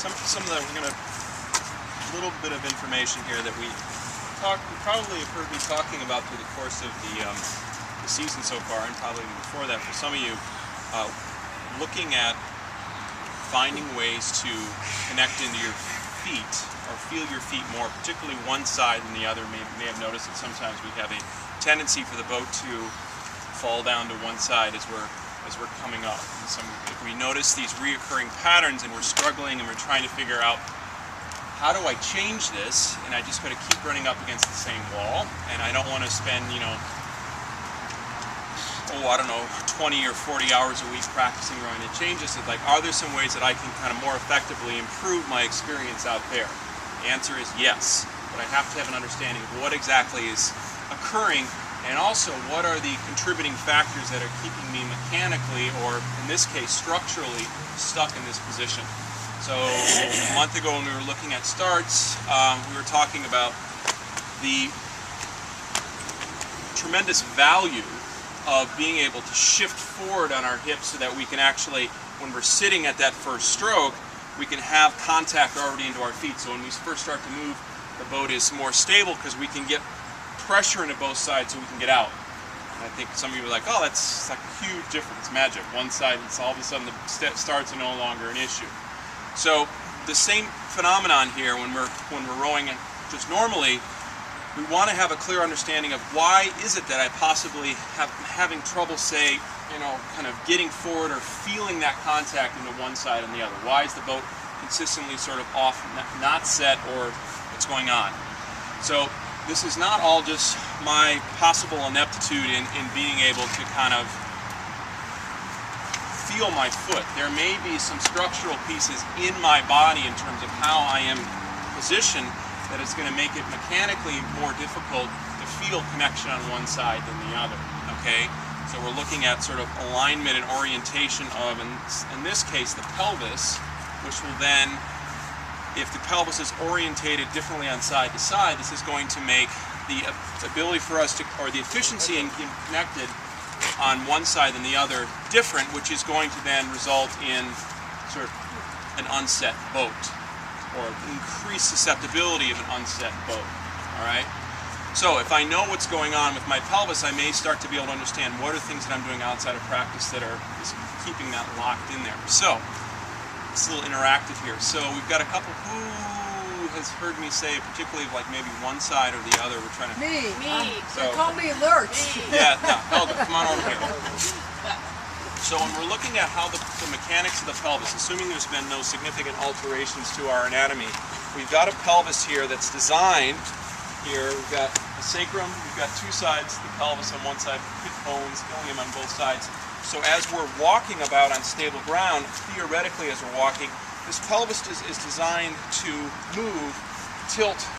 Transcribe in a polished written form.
some of the, we're gonna, a little bit of information here that you probably have heard me talking about through the course of the season so far, and probably even before that for some of you, looking at finding ways to connect into your feet or feel your feet more, particularly one side than the other. May have noticed that sometimes we have a tendency for the boat to fall down to one side as we're coming up. And if we notice these reoccurring patterns and we're struggling and we're trying to figure out, how do I change this? And I just got to keep running up against the same wall, and I don't want to spend, I don't know, 20 or 40 hours a week practicing running it. Changes it. Like, are there some ways that I can kind of more effectively improve my experience out there? The answer is yes, but I have to have an understanding of what exactly is occurring, and also what are the contributing factors that are keeping me mechanically, or in this case structurally, stuck in this position. So a month ago when we were looking at starts, we were talking about the tremendous value of being able to shift forward on our hips so that we can actually, when we're sitting at that first stroke, we can have contact already into our feet. So when we first start to move, the boat is more stable because we can get pressure into both sides so we can get out. And I think some of you are like, oh, that's like a huge difference, magic. One side, it's all of a sudden the starts are no longer an issue. So the same phenomenon here when we're rowing it just normally, we want to have a clear understanding of why is it that I possibly having trouble, say, kind of getting forward or feeling that contact into one side and the other. Why is the boat consistently sort of off, not set, or what's going on? So this is not all just my possible ineptitude in being able to kind of feel my foot. There may be some structural pieces in my body in terms of how I am positioned that it's going to make it mechanically more difficult to feel connection on one side than the other. Okay? So we're looking at sort of alignment and orientation of, in this case, the pelvis, which will then, if the pelvis is orientated differently on side to side, this is going to make the ability for us to, or the efficiency in being connected on one side than the other different, which is going to then result in sort of an unset boat, or increased susceptibility of an unset boat. All right? So if I know what's going on with my pelvis, I may start to be able to understand what are things that I'm doing outside of practice that are keeping that locked in there. So it's a little interactive here. So we've got a couple. Who has heard me say, particularly like maybe one side or the other? We're trying to. Me. So call me alert. Yeah. No, Helga, come on over here. So when we're looking at how the mechanics of the pelvis, assuming there's been no significant alterations to our anatomy, we've got a pelvis here that's designed here. We've got the sacrum, we've got two sides, the pelvis on one side, hip bones, ilium on both sides. So as we're walking about on stable ground, theoretically as we're walking, this pelvis is designed to move, tilt